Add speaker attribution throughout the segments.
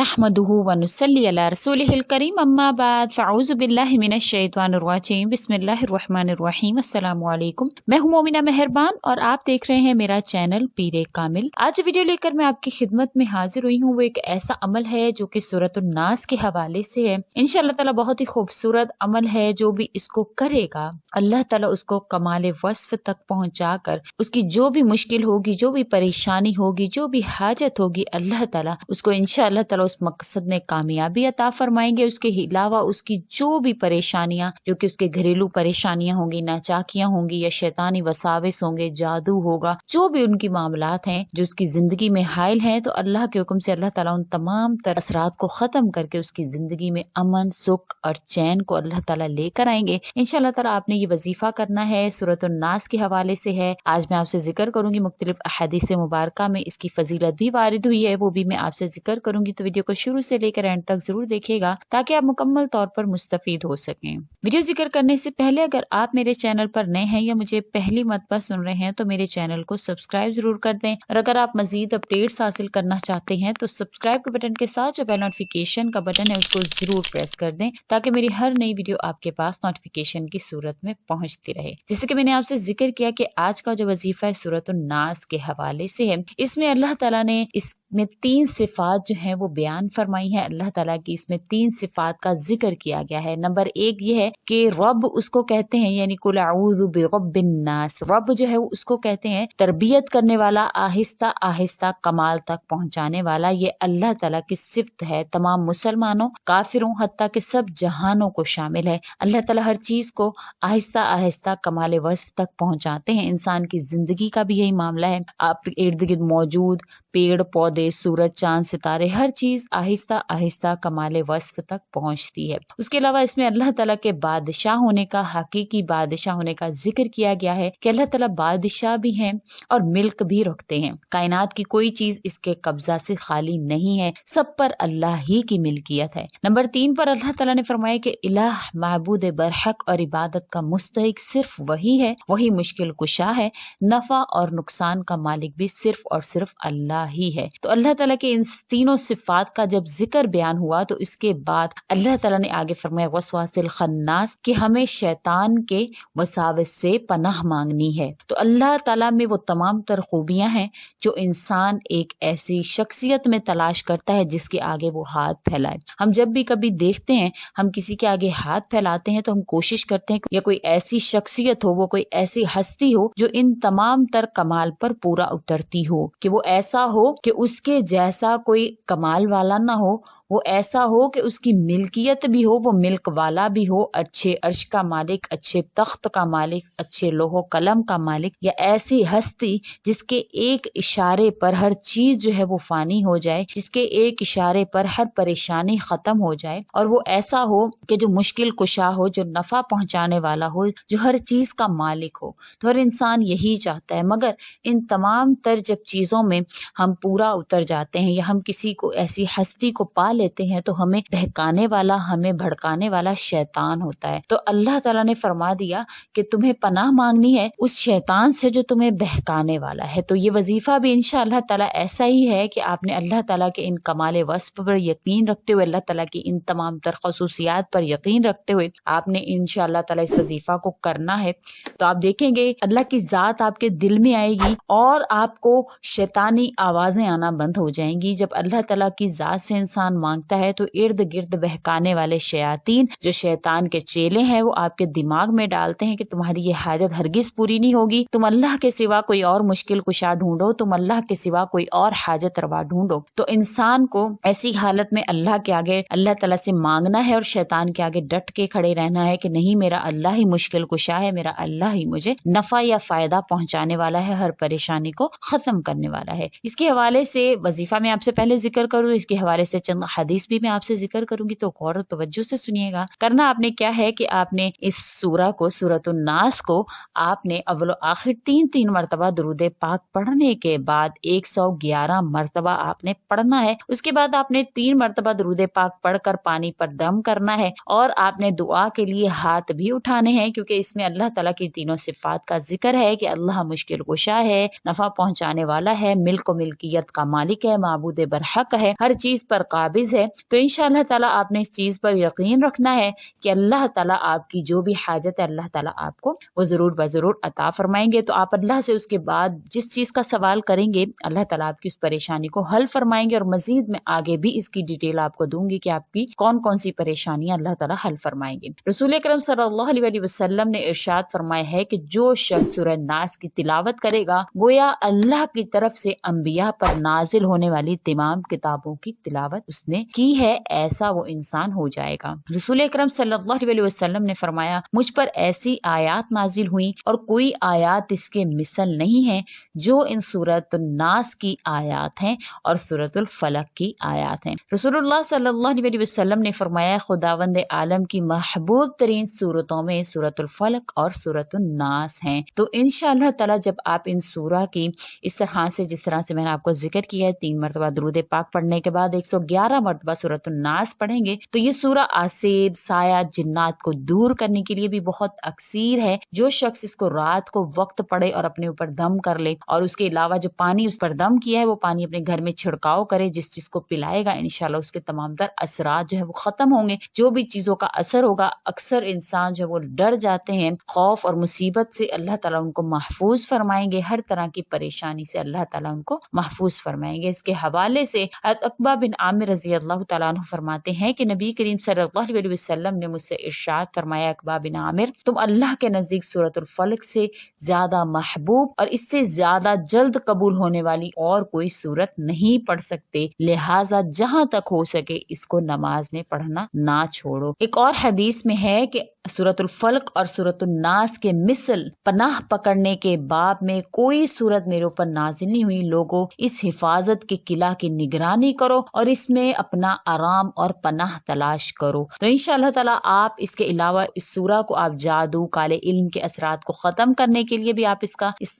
Speaker 1: नहमदुहु व नुसल्ली अला रसूलिहिल करीम अम्मा बाद फ़अऊज़ु बिल्लाहि मिनश शैतानिर रजीम बिस्मिल्लाहिर रहमानिर रहीम अस्सलामु अलैकुम। मैं हूं मोमिना मेहरबान और आप देख रहे हैं मेरा चैनल पीरे कामिल। आज वीडियो लेकर मैं आपकी खिदमत में हाजिर हुई हूं। वो एक ऐसा अमल है जो कि सूरतुन नास के हवाले से है। इंशाअल्लाह ताला बहुत ही खूबसूरत अमल है। जो भी इसको करेगा अल्लाह ताला उसको कमाल वस्फ तक पहुंचाकर उसकी जो भी मुश्किल होगी, जो भी परेशानी होगी, जो भी हाजत होगी, अल्लाह ताला उसको इंशाअल्लाह ताला उस मकसद में कामयाबी अता फरमाएंगे। उसके अलावा उसकी जो भी परेशानियां, जो कि उसके घरेलू परेशानियां होंगी, नाचाकियां होंगी या शैतानी वसाविस होंगे, जादू होगा, जो भी उनकी मामलात हैं जो उसकी जिंदगी में हाइल हैं, तो अल्लाह के हुक्म से अल्लाह ताला उन तमाम तर असरात को खत्म करके उसकी जिंदगी में अमन, सुख और चैन को अल्लाह ताला लेकर आएंगे। इंशाअल्लाह ताला आपने ये वजीफा करना है, सूरतुन नास के हवाले से है। आज मैं आपसे जिक्र करूंगी, मुख्तलिफ अहादीस मुबारका में इसकी फजीलत भी वारिद हुई है, वो भी मैं आपसे जिक्र करूंगी। तो वीडियो को शुरू से लेकर एंड तक जरूर देखिएगा ताकि आप मुकम्मल तौर पर मुस्तफीद हो सकें। वीडियो जिक्र करने से पहले अगर आप मेरे चैनल पर नए हैं या मुझे पहली मरतबा सुन रहे हैं तो मेरे चैनल को सब्सक्राइब जरूर कर दें। और अगर आप मजीद अपडेट्स हासिल करना चाहते हैं तो सब्सक्राइब के बटन के साथ जो बेल नोटिफिकेशन का बटन है उसको जरूर प्रेस कर दें ताकि मेरी हर नई वीडियो आपके पास नोटिफिकेशन की सूरत में पहुंचती रहे। जैसे कि मैंने आपसे जिक्र किया कि आज का जो वजीफा है सूरतुन नास के हवाले से है। इसमें अल्लाह ताला ने इसमें 3 सिफात जो है वो बयान फरमाई है। अल्लाह ताला की इसमें 3 सिफात का जिक्र किया गया है। नंबर 1 ये है कि रब उसको कहते हैं, यानी कुल अऊज़ु बिरब्बिन नास। रब जो है उसको कहते हैं तरबियत करने वाला, आहिस्ता आहिस्ता कमाल तक पहुंचाने वाला। ये अल्लाह ताला की सिफत है। तमाम मुसलमानों, काफिरों, हत्ता के सब जहानों को शामिल है। अल्लाह ताला हर चीज को आहिस्ता आहिस्ता कमाल वस्फ तक पहुंचाते हैं। इंसान की जिंदगी का भी यही मामला है। आप इर्द गिर्द मौजूद पेड़ पौधे, सूरज, चांद, सितारे, हर चीज आहिस्ता आहिस्ता कमाल वस्फ तक पहुंचती है। उसके अलावा इसमें अल्लाह ताला के बादशाह होने का, हकीकी बादशाह होने का जिक्र किया गया है कि अल्लाह ताला बादशाह भी हैं और मिल्क भी रखते हैं। कायनात की कोई चीज इसके कब्जा से खाली नहीं है, सब पर अल्लाह ही की मिल्कियत है। नंबर 3 पर अल्लाह ताला ने फरमाया कि इलाह, माबूद बरहक और इबादत का मुस्तहिक सिर्फ वही है, वही मुश्किल कुशा है। नफा और नुकसान का मालिक भी सिर्फ और सिर्फ अल्लाह ही है। तो अल्लाह ताला के इन तीनों सिफात का जब जिक्र बयान हुआ तो इसके बाद अल्लाह ताला ने आगे फरमाया वसवासिल खन्नास, कि हमें शैतान के वसाविस से पनाह मांगनी है। तो अल्लाह ताला में वो तमाम तर खूबियां हैं जो इंसान एक ऐसी शख्सियत में तलाश करता है जिसके आगे वो हाथ फैलाए। हम जब भी कभी देखते हैं, हम किसी के आगे हाथ फैलाते हैं तो हम कोशिश करते हैं या कोई ऐसी शख्सियत हो, वो कोई ऐसी हस्ती हो जो इन तमाम तर कमाल पर पूरा उतरती हो, कि वो ऐसा हो कि उसके जैसा कोई कमाल वाला ना हो, वो ऐसा हो कि उसकी मिल्कियत भी हो, वो मिल्क वाला भी हो, अच्छे अर्श का मालिक, अच्छे तख्त का मालिक, अच्छे लोहो कलम का मालिक, या ऐसी हस्ती जिसके एक इशारे पर हर चीज जो है वो फानी हो जाए, जिसके एक इशारे पर हर परेशानी खत्म हो जाए, और वो ऐसा हो कि जो मुश्किल कुशा हो, जो नफा पहुंचाने वाला हो, जो हर चीज का मालिक हो। तो हर इंसान यही चाहता है, मगर इन तमाम तर जब चीजों में हम पूरा उतर जाते हैं या हम किसी को ऐसी हस्ती को पा लेते हैं तो हमें बहकाने वाला, हमें भड़काने वाला शैतान होता है। तो अल्लाह ताला ने फरमा दिया कि तुम्हें पनाह मांगनी है उस शैतान से जो तुम्हें बहकाने वाला है। तो ये वजीफा भी इंशाअल्लाह ताला ऐसा ही है कि आपने अल्लाह ताला के इन कमाल वस्फ पर यकीन रखते हुए, अल्लाह ताला की इन तमाम तर खसूसियात पर यकीन रखते हुए आपने इंशाअल्लाह ताला इस वजीफा को करना है। तो आप देखेंगे अल्लाह की जात आपके दिल में आएगी और आपको शैतानी आवाजें आना बंद हो जाएंगी। जब अल्लाह ताला की जात से इंसान मांगता है तो इर्द गिर्द बहकाने वाले शयातीन, जो शैतान के चेले हैं, वो आपके दिमाग में डालते हैं कि तुम्हारी ये हाजत हरगिज पूरी नहीं होगी, तुम अल्लाह के सिवा कोई और मुश्किल कुशा ढूंढो, तुम अल्लाह के सिवा कोई और हाजत रवा ढूंढो। तो इंसान को ऐसी हालत में अल्लाह के आगे, अल्लाह ताला से मांगना है और शैतान के आगे डट के खड़े रहना है कि नहीं, मेरा अल्लाह ही मुश्किल कुशा है, मेरा अल्लाह ही मुझे नफा या फायदा पहुंचाने वाला है, हर परेशानी को खत्म करने वाला है। इसके हवाले से वजीफा में आपसे पहले जिक्र करूँ, इसके हवाले से चंद हदीस भी मैं आपसे जिक्र करूंगी, तो गौर और तवज्जो से सुनिएगा। करना आपने क्या है कि आपने इस सूरा को, सूरतुन नास को, आपने अव्वल आखिर 3-3 मरतबा दुरूद पाक पढ़ने के बाद 111 मरतबा आपने पढ़ना है। उसके बाद आपने 3 मरतबा दुरूद पाक पढ़कर पानी पर दम करना है और आपने दुआ के लिए हाथ भी उठाने हैं, क्योंकि इसमें अल्लाह ताला की तीनों सिफात का जिक्र है कि अल्लाह मुश्किल कुशा है, नफा पहुंचाने वाला है, मिल्क मिल्कियत का मालिक है, माबूद बरहक है, हर ہر چیز پر قابض ہے، تو انشاءاللہ تعالیٰ آپ نے اس چیز پر یقین رکھنا ہے کہ اللہ تعالیٰ آپ کی جو بھی حاجت ہے اللہ تعالیٰ آپ کو وہ ضرور بضرور عطا فرمائیں گے۔ تو آپ اللہ سے اس کے بعد جس چیز کا سوال کریں گے اللہ تعالیٰ آپ کی اس پریشانی کو حل فرمائیں گے، اور مزید میں آگے بھی اس کی ڈیٹیل آپ کو دوں گی کہ آپ کی کون کون سی پریشانیاں اللہ تعالیٰ حل فرمائیں گے۔ رسول اکرم صلی اللہ علیہ وسلم نے ارشاد فرمایا ہے کہ جو شخص سورہ ناس کی تلاوت کرے گا گویا اللہ کی طرف سے انبیاء پر نازل ہونے والی تمام کتابوں کی تلاوت اس نے کی ہے، ایسا وہ انسان ہو جائے گا۔ رسول اکرم صلی اللہ علیہ وسلم نے فرمایا مجھ پر ایسی آیات نازل ہوئی اور کوئی آیات اس کے مثل نہیں ہے جو ان سورۃ الناس کی آیات ہیں اور سورۃ الفلق کی آیات ہیں۔ رسول اللہ صلی اللہ علیہ وسلم نے فرمایا خداوند عالم کی محبوب ترین سورتوں میں سورۃ الفلق اور سورۃ الناس ہیں۔ تو انشاءاللہ تعالی جب آپ ان سورہ کی اس طرح سے جس طرح سے میں نے آپ کو ذکر کیا ہے 3 مرتبہ درود پاک پڑھنے کے بعد 111 مرتبہ سورۃ الناس پڑھیں گے تو یہ سورہ آسیب سایہ جنات کو دور کرنے کے لیے بھی بہت اکثیر ہے۔ جو شخص اس کو رات کو وقت پڑے اور اپنے اوپر دم کر لے، اور اس کے علاوہ جو پانی اس پر دم کیا ہے وہ پانی اپنے گھر میں چھڑکاؤ کرے، جس کو پلائے گا انشاءاللہ اس کے تمام تر اثرات جو ہے وہ ختم ہوں گے۔ جو بھی چیزوں کا اثر ہوگا اکثر انسان جو ہے وہ ڈر جاتے ہیں، خوف اور مصیبت سے اللہ تعالیٰ ان کو محفوظ فرمائیں گے، ہر طرح کی پریشانی سے اللہ تعالیٰ ان کو محفوظ فرمائیں گے۔ اس کے حوالے سے حضرت عقبہ بن عامر رضی اللہ تعالیٰ عنہ فرماتے ہیں کہ نبی کریم صلی اللہ علیہ وسلم نے مجھ سے ارشاد فرمایا عقبہ بن عامر تم اللہ کے نزدیک سورۃ الفلق سے زیادہ محبوب اور اس سے زیادہ جلد قبول ہونے والی اور کوئی سورت نہیں پڑھ سکتے، لہٰذا جہاں تک ہو سکے اس کو نماز میں پڑھنا نہ چھوڑو۔ ایک اور حدیث میں ہے کہ سورۃ الفلق اور سورۃ الناس کے مثل پناہ پکڑنے کے باب میں کوئی سورت میرے اوپر نازل نہیں ہوئی، لوگوں اس حفاظت کے قلعہ کی نگرانی کرو اور اس میں اپنا آرام اور پناہ تلاش کرو۔ تو انشاءاللہ تعالیٰ آپ اس کے علاوہ اس سورہ کو آپ جادو کالے علم کے اثرات کو ختم کرنے کے لیے بھی آپ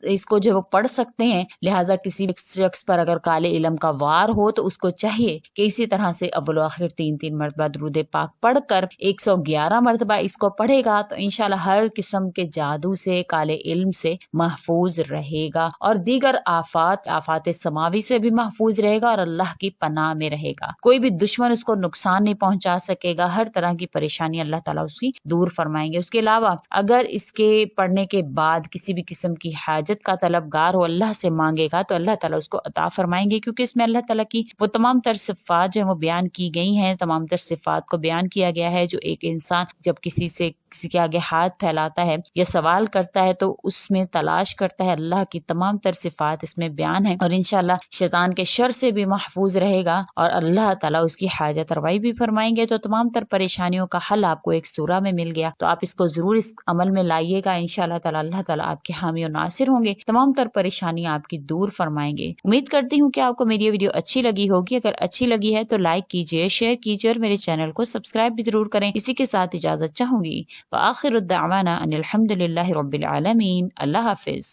Speaker 1: اس کو جو پڑھ سکتے ہیں، لہٰذا کسی شخص پر اگر کالے علم کا وار ہو تو اس کو چاہیے کہ اسی طرح سے اول و آخر 3 مرتبہ درود پاک پڑھ کر 111 مرتبہ اس کو پڑھے گا تو انشاءاللہ ہر قسم کے جادو سے کالے علم سے محفوظ رہے گا اور دیگر آفات سماوی سے بھی محفوظ رہے گا اور اللہ کی پناہ میں رہے گا۔ کوئی بھی دشمن اس کو نقصان نہیں پہنچا سکے گا، ہر طرح کی پریشانی اللہ تعالیٰ اس کی دور فرمائیں گے۔ اس کے علاوہ اگر اس کے پڑھنے کے بعد کسی بھی قسم کی حاجت کا طلبگار ہو اللہ سے مانگے گا تو اللہ تعالیٰ اس کو عطا فرمائیں گے، کیونکہ اس میں اللہ تعالیٰ کی وہ تمام تر صفات جو ہیں وہ بیان کی گئی ہیں، تمام تر صفات کو بیان کیا گیا ہے۔ جو ایک انسان جب کسی کے آگے ہاتھ پھیلاتا ہے یا سوال کرتا ہے تو اس میں تلاش کرتا ہے، اللہ کی تمام تر صفات اس میں بیان ہے، اور انشاءاللہ شیطان کے شر سے بھی محفوظ رہے گا اور اللہ تعالیٰ اس کی حاجت روائی بھی فرمائیں گے۔ تو تمام تر پریشانیوں کا حل آپ کو ایک سورہ میں مل گیا، تو آپ اس کو ضرور اس عمل میں لائیے گا، انشاءاللہ تعالیٰ اللہ تعالیٰ آپ کے حامی و ناصر ہوں گے، تمام تر پریشانیاں آپ کی دور فرمائیں گے۔ امید کرتی ہوں کہ آپ کو میری یہ ویڈیو اچھی لگی ہوگی، اگر اچھی لگی ہے تو لائک کیجیے، شیئر کیجیے اور میرے چینل کو سبسکرائب بھی ضرور کریں۔ اسی کے ساتھ اجازت چاہوں گی، وآخر الدعوانا ان الحمد للہ رب العالمین۔ اللہ حافظ۔